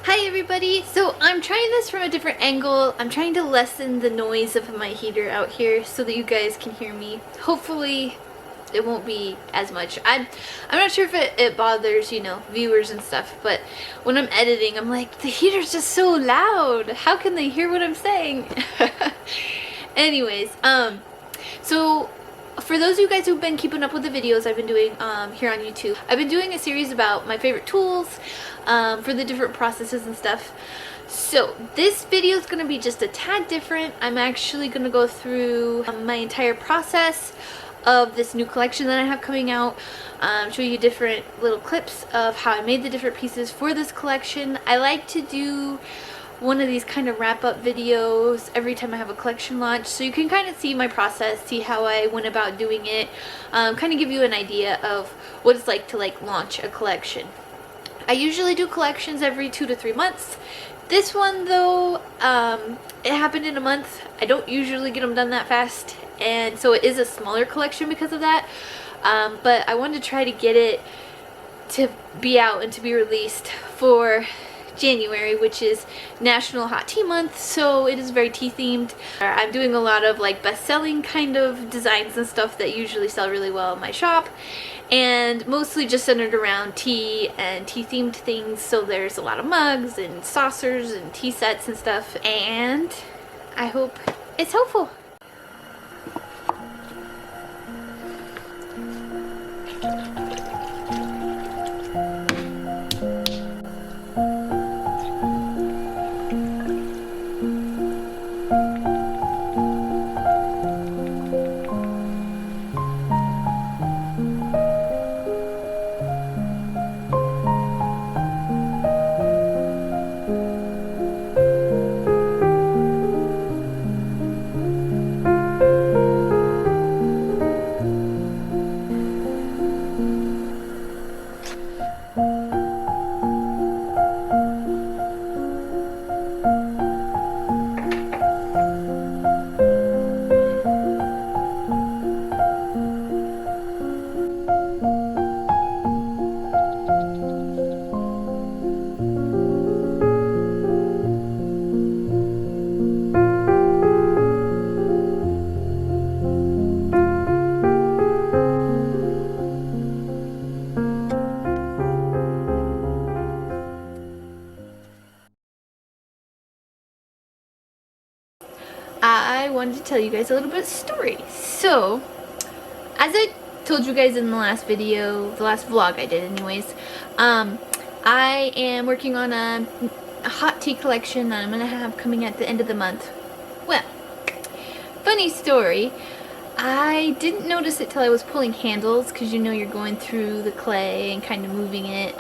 Hi everybody! So I'm trying this from a different angle. I'm trying to lessen the noise of my heater out here so that you guys can hear me. Hopefully it won't be as much. I'm not sure if it bothers, you know, viewers and stuff, but when I'm editing I'm like, the heater's just so loud. How can they hear what I'm saying? Anyways, so for those of you guys who've been keeping up with the videos I've been doing here on YouTube, I've been doing a series about my favorite tools for the different processes and stuff. So this video is going to be just a tad different. I'm actually going to go through my entire process of this new collection that I have coming out, show you different little clips of how I made the different pieces for this collection. I like to do one of these kind of wrap-up videos every time I have a collection launch, so you can kind of see my process, see how I went about doing it, kind of give you an idea of what it's like to launch a collection. I usually do collections every 2 to 3 months. This one though, it happened in a month. I don't usually get them done that fast, and so it is a smaller collection because of that, but I wanted to try to get it to be out and to be released for January, which is National Hot Tea Month, so it is very tea themed. I'm doing a lot of best-selling kind of designs and stuff that usually sell really well in my shop, and mostly just centered around tea and tea themed things. So there's a lot of mugs and saucers and tea sets and stuff, and I hope it's helpful. I wanted to tell you guys a little bit of story. So, as I told you guys in the last video, the last vlog I did anyways, I am working on a hot tea collection that I'm going to have coming at the end of the month. Well, funny story, I didn't notice it till I was pulling handles, because you know you're going through the clay and kind of moving it,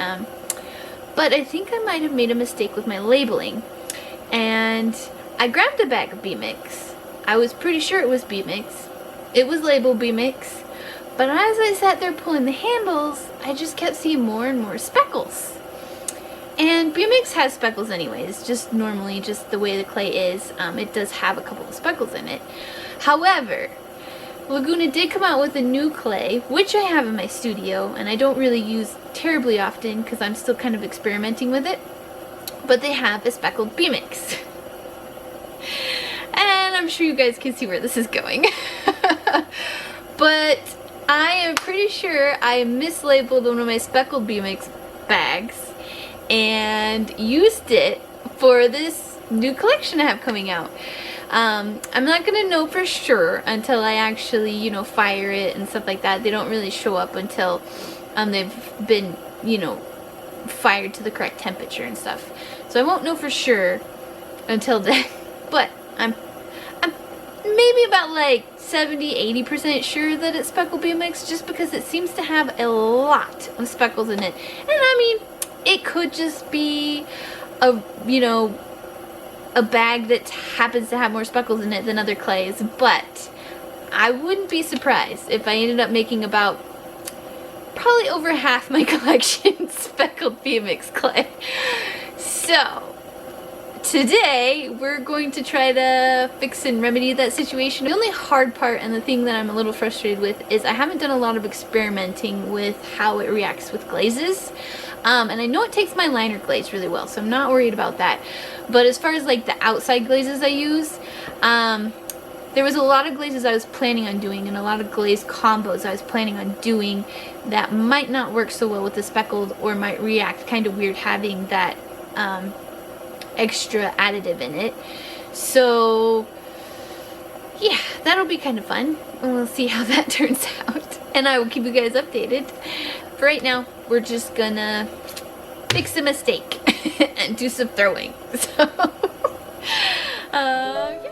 but I think I might have made a mistake with my labeling, and I grabbed a bag of Bmix. I was pretty sure it was Bmix. It was labeled Bmix, but as I sat there pulling the handles, I just kept seeing more and more speckles. And Bmix has speckles anyways, just normally, just the way the clay is, it does have a couple of speckles in it. However, Laguna did come out with a new clay, which I have in my studio, and I don't really use terribly often because I'm still kind of experimenting with it, but they have a speckled Bmix. And I'm sure you guys can see where this is going. But I am pretty sure I mislabeled one of my speckled Bmix bags and used it for this new collection I have coming out. I'm not gonna know for sure until I actually, you know, fire it and stuff like that. They don't really show up until they've been, you know, fired to the correct temperature and stuff. So I won't know for sure until then. But I'm maybe about 70-80% sure that it's speckled Bmix, just because it seems to have a lot of speckles in it. And I mean, it could just be a, you know, a bag that happens to have more speckles in it than other clays, but I wouldn't be surprised if I ended up making about probably over half my collection speckled Bmix clay. So today we're going to try to fix and remedy that situation. The only hard part and the thing that I'm a little frustrated with is I haven't done a lot of experimenting with how it reacts with glazes. And I know it takes my liner glaze really well, so I'm not worried about that. But as far as like the outside glazes I use, there was a lot of glazes I was planning on doing and a lot of glaze combos I was planning on doing that might not work so well with the speckled, or might react kind of weird having that extra additive in it. So yeah, that'll be kind of fun, and we'll see how that turns out. And I will keep you guys updated. For right now, we're just gonna fix a mistake and do some throwing. So, yeah.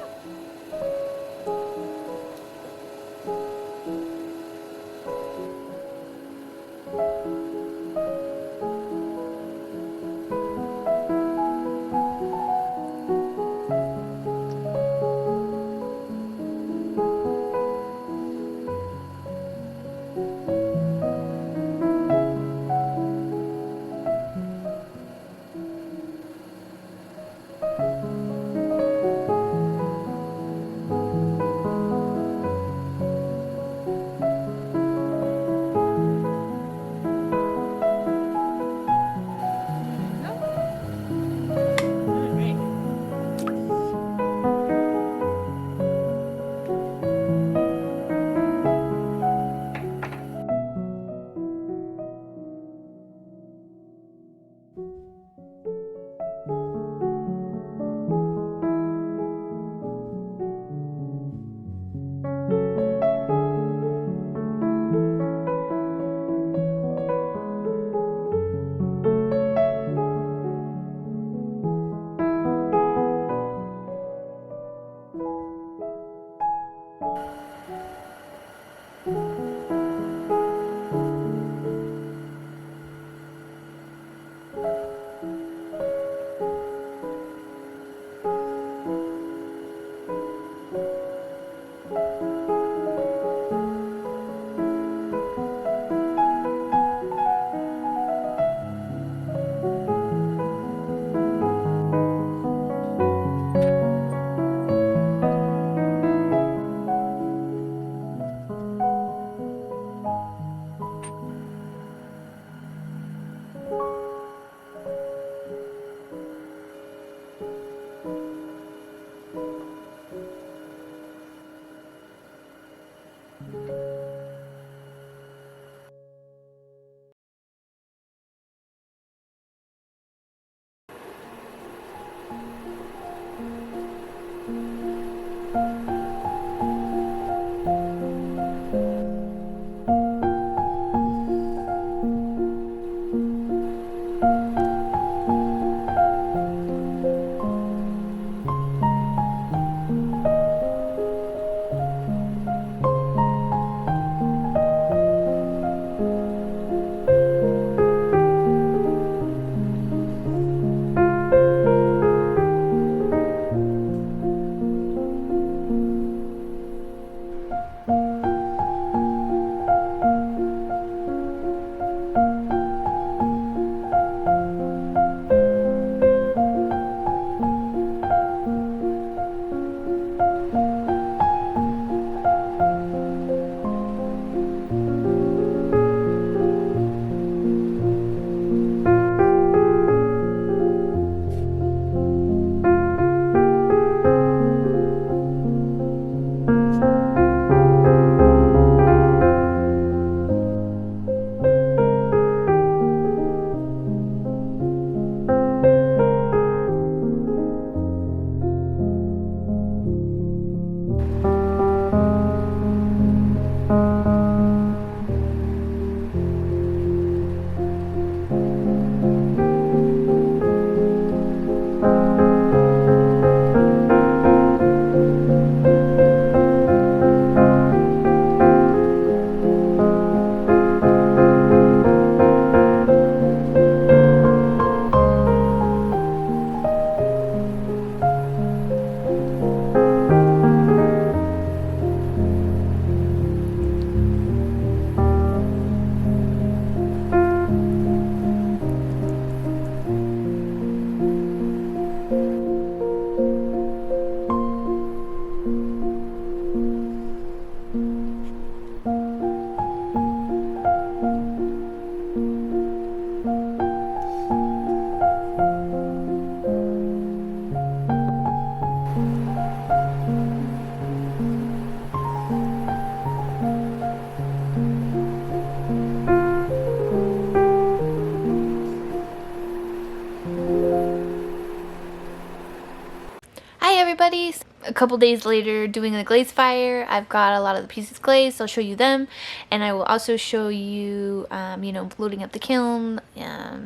everybody. A couple days later, doing the glaze fire, I've got a lot of the pieces glazed. I'll show you them, and I will also show you, you know, loading up the kiln,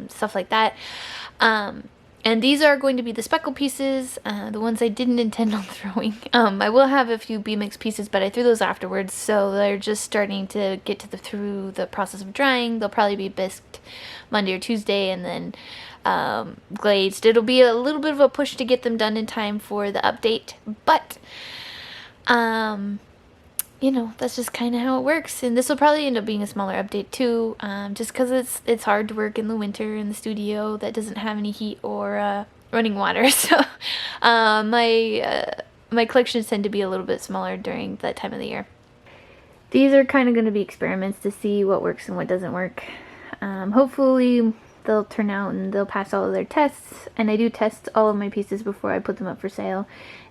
stuff like that. And these are going to be the speckled pieces, the ones I didn't intend on throwing. I will have a few Bmix pieces, but I threw those afterwards, so they're just starting to get to through the process of drying. They'll probably be bisqued Monday or Tuesday, and then glazed. It'll be a little bit of a push to get them done in time for the update, but you know, that's just kind of how it works. And this will probably end up being a smaller update too, just because it's hard to work in the winter in the studio that doesn't have any heat or running water. So my collections tend to be a little bit smaller during that time of the year. These are kind of going to be experiments to see what works and what doesn't work. Hopefully they'll turn out and they'll pass all of their tests. And I do test all of my pieces before I put them up for sale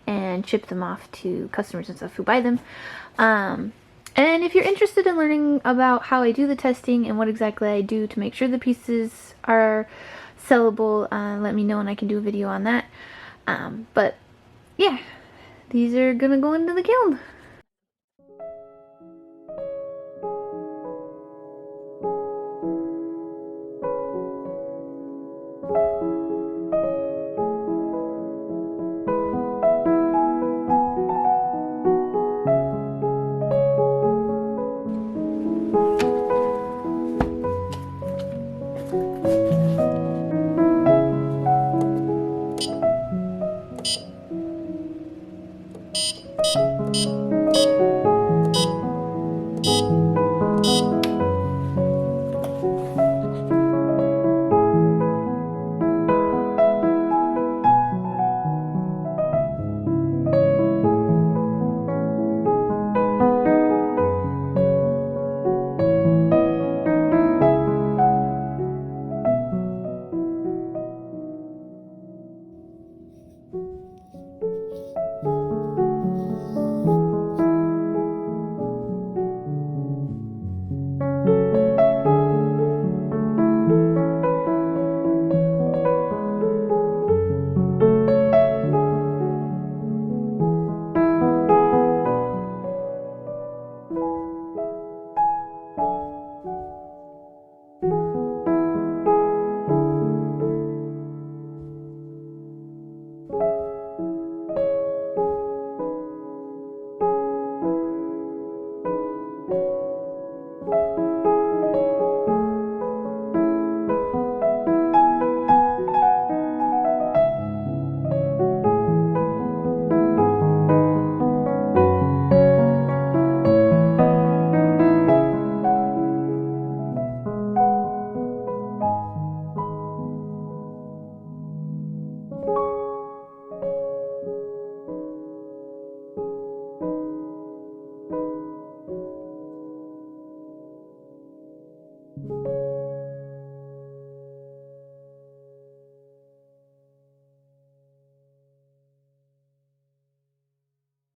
and ship them off to customers and stuff who buy them. And if you're interested in learning about how I do the testing and what exactly I do to make sure the pieces are sellable, let me know and I can do a video on that. But yeah, these are gonna go into the kiln.